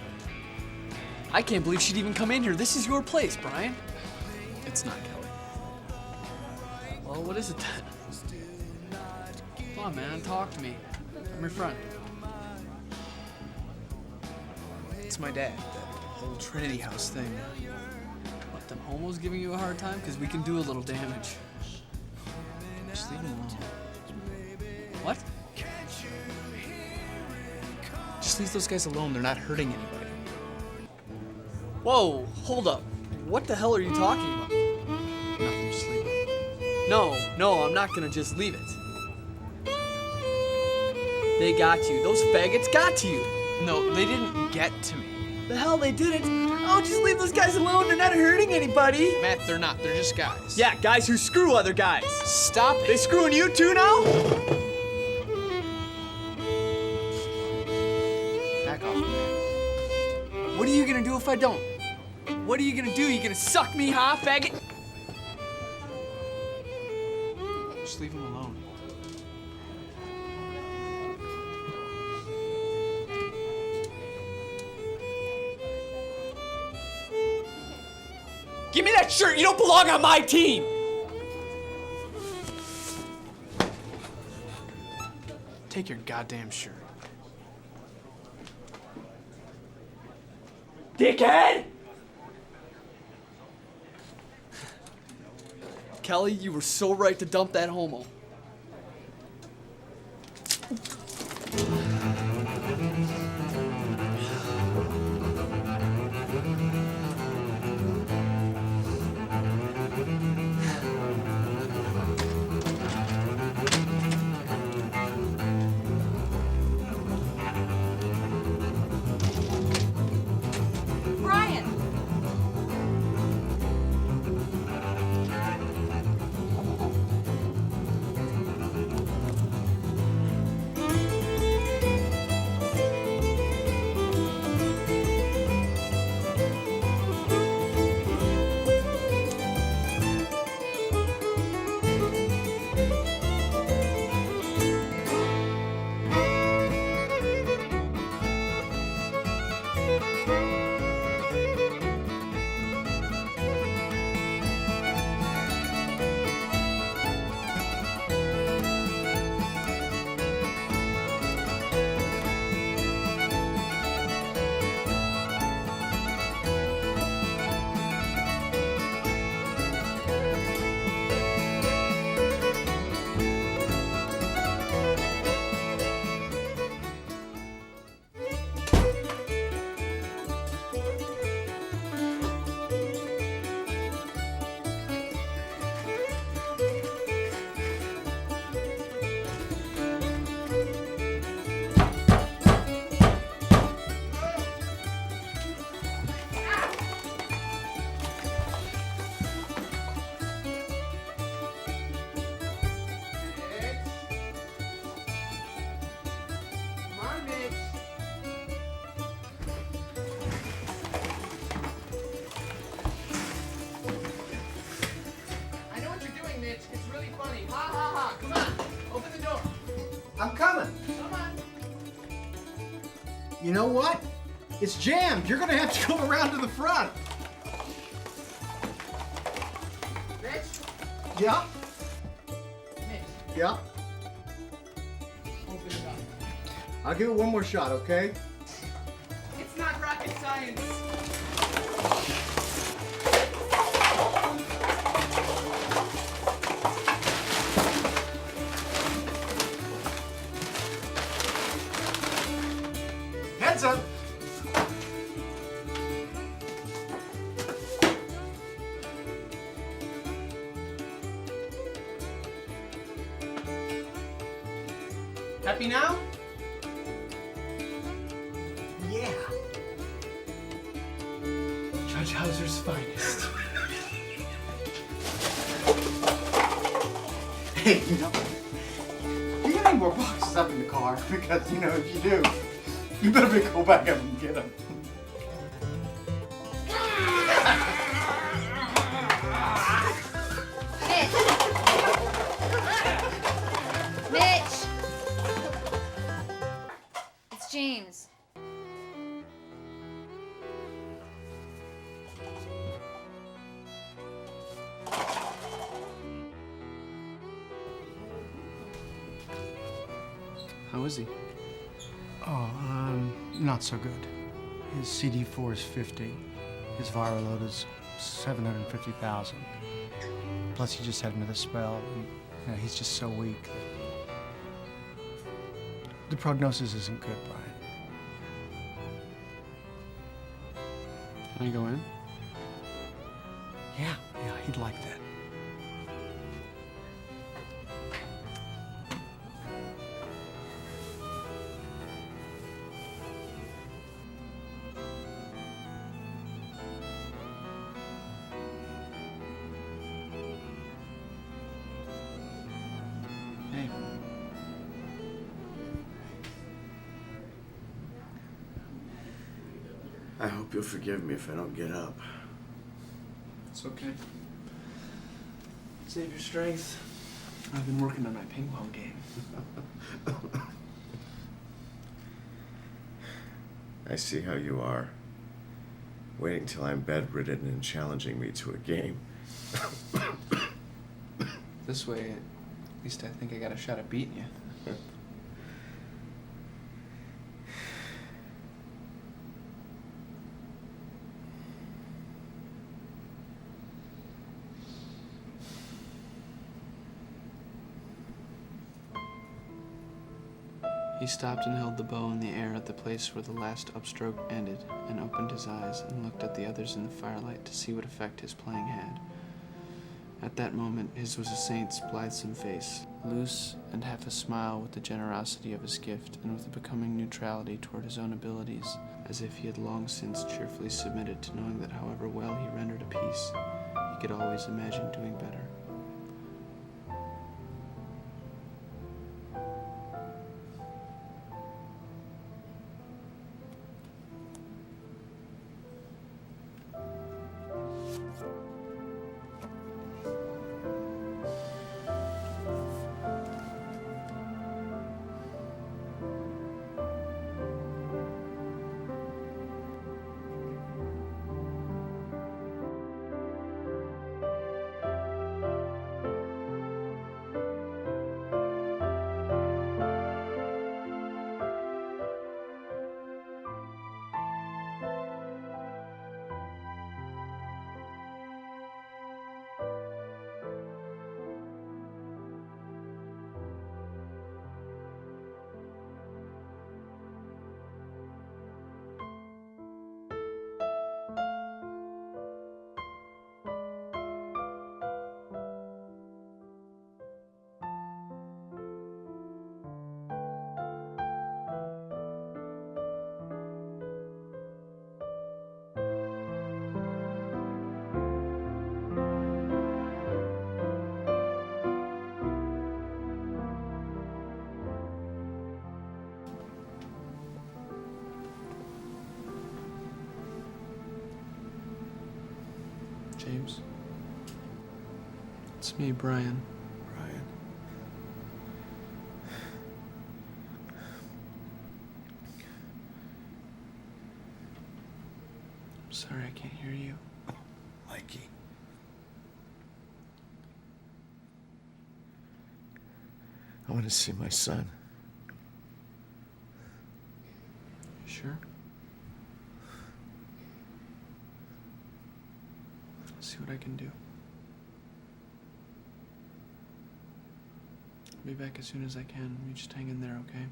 I can't believe she'd even come in here. This is your place, Brian. It's not Kelly. Well, what is it then? Come on, man. Talk to me. I'm your friend. It's my dad, that whole Trinity House thing. What, them homos giving you a hard time? Because we can do a little damage. Just leave him alone. What? Just leave those guys alone. They're not hurting anybody. Whoa, hold up. What the hell are you talking about? Nothing, just leave it. No, I'm not gonna just leave it. They got you. Those faggots got to you. No, they didn't get to me. The hell they didn't. Oh, just leave those guys alone. They're not hurting anybody. Matt, they're not. They're just guys. Yeah, guys who screw other guys. Stop it. They screwing you too now? Back off, man. What are you gonna do if I don't? What are you gonna do? You gonna suck me, huh, faggot? Just leave him alone. Give me that shirt. You don't belong on my team. Take your goddamn shirt. Dickhead! Kelly, you were so right to dump that homo. Brian! I'm coming. You know what? It's jammed. You're gonna have to go around to the front. Rich? Yeah? Mitch, Yeah? open it up. I'll give it one more shot, okay? It's not rocket science. Heads up. Happy now? Yeah. Judge Hauser's finest. Hey, you know, do you have any more boxes up in the car because, you know, if you do, you better go back up and get them. Mitch! It's James. How is he? Oh, not so good. His CD4 is 50. His viral load is 750,000. Plus, he just had another spell. And, you know, he's just so weak. The prognosis isn't good, Brian. Can I go in? Yeah, he'd like that. Hey. I hope you'll forgive me if I don't get up. It's okay. Save your strength. I've been working on my ping pong game. I see how you are. Waiting till I'm bedridden and challenging me to a game. This way, at least I think I got a shot at beating you. He stopped and held the bow in the air at the place where the last upstroke ended, and opened his eyes and looked at the others in the firelight to see what effect his playing had. At that moment, his was a saint's blithesome face, loose and half a smile with the generosity of his gift, and with a becoming neutrality toward his own abilities, as if he had long since cheerfully submitted to knowing that however well he rendered a piece, he could always imagine doing better. James. It's me, Brian. Brian. I'm sorry I can't hear you. Mikey. I want to see my son. You sure? I'll see what I can do. I'll be back as soon as I can. You just hang in there, okay?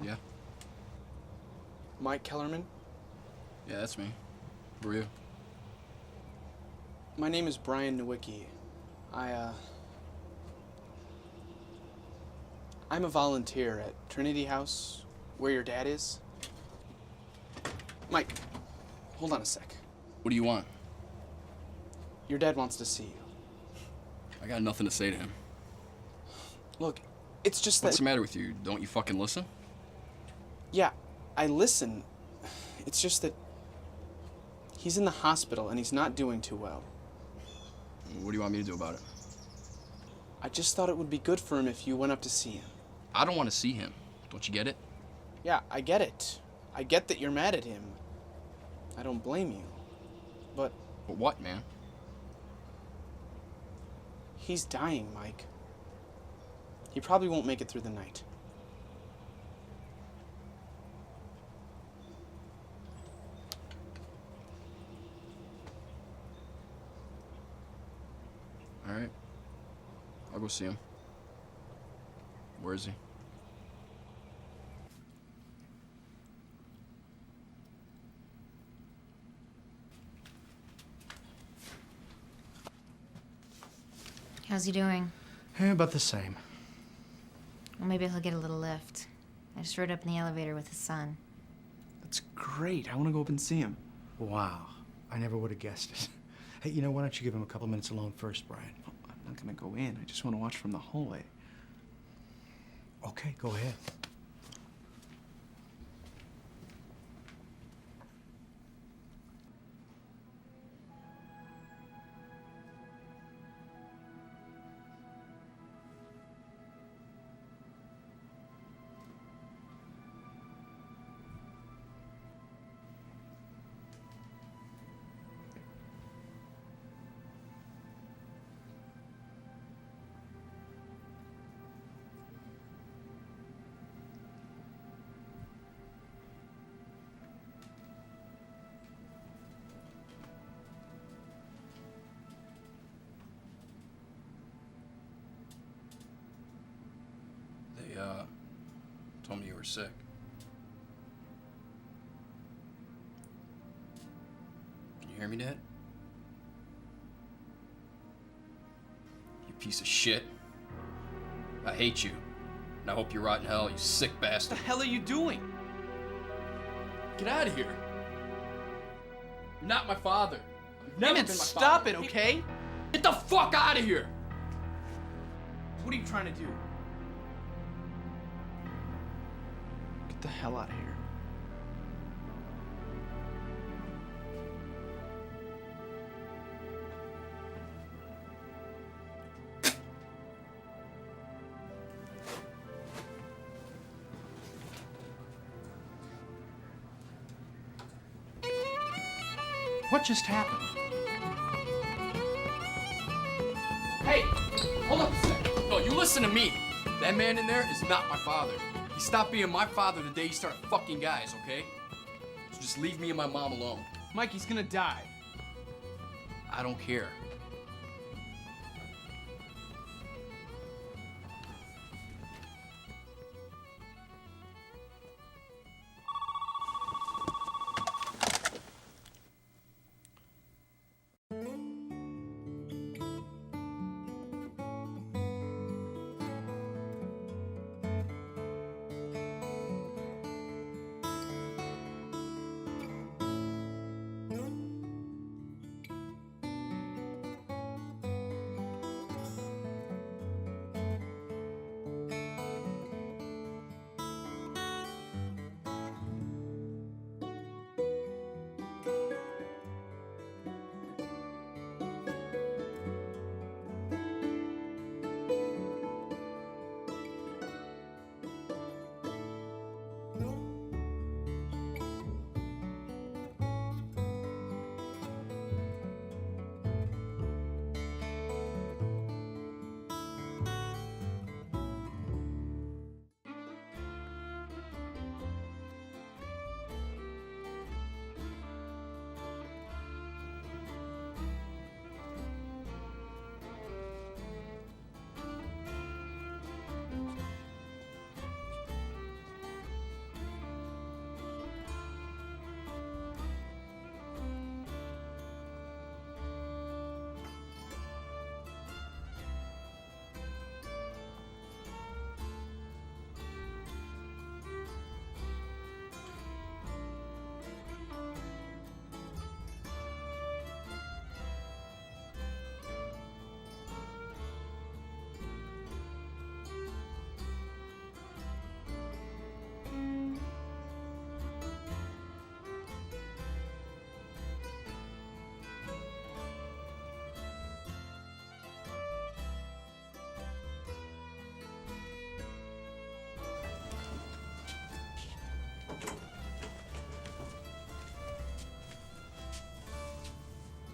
Yeah. Mike Kellerman? Yeah, that's me. Who are you? My name is Brian Nowicki. I'm a volunteer at Trinity House, where your dad is. Mike, hold on a sec. What do you want? Your dad wants to see you. I got nothing to say to him. Look, it's just that... What's the matter with you? Don't you fucking listen? Yeah, I listen. It's just that he's in the hospital and he's not doing too well. What do you want me to do about it? I just thought it would be good for him if you went up to see him. I don't want to see him. Don't you get it? Yeah, I get it. I get that you're mad at him. I don't blame you. But what, man? He's dying, Mike. He probably won't make it through the night. All right. I'll go see him. Where is he? How's he doing? About the same. Well, maybe he'll get a little lift. I just rode up in the elevator with his son. That's great. I want to go up and see him. Wow. I never would have guessed it. Hey, you know, why don't you give him a couple minutes alone first, Brian? I'm not going to go in. I just want to watch from the hallway. Okay, go ahead. They, told me you were sick. Can you hear me, Dad? You piece of shit. I hate you. And I hope you rot in hell, you sick bastard. What the hell are you doing? Get out of here. You're not my father. You've never Man, been my stop father. it, okay? Get the fuck out of here! What are you trying to do? Get the hell out of here. What just happened? Hey, hold up a second. No, you listen to me. That man in there is not my father. He stopped being my father the day he started fucking guys, okay? So just leave me and my mom alone. Mike, he's gonna die. I don't care.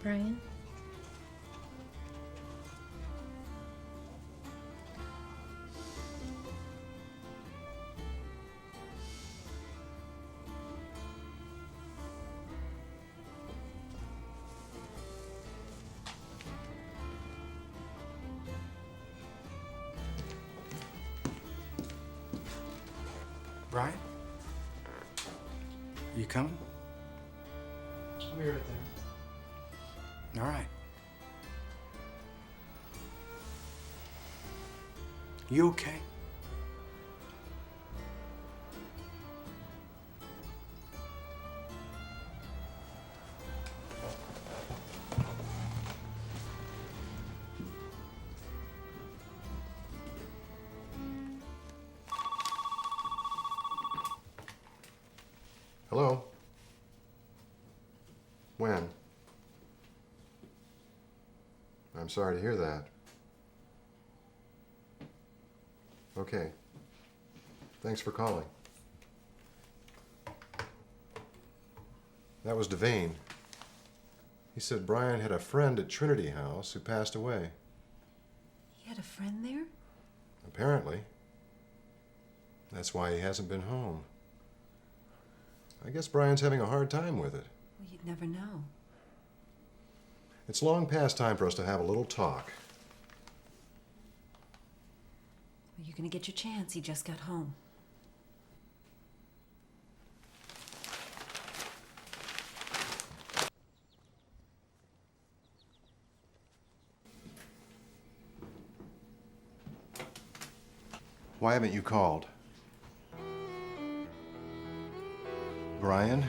Brian. Brian? You coming? I'll be right there. All right. You okay? Hello? When? I'm sorry to hear that. Okay. Thanks for calling. That was Devane. He said Brian had a friend at Trinity House who passed away. He had a friend there? Apparently. That's why he hasn't been home. I guess Brian's having a hard time with it. Well, you'd never know. It's long past time for us to have a little talk. Well, you're gonna get your chance. He just got home. Why haven't you called? Brian?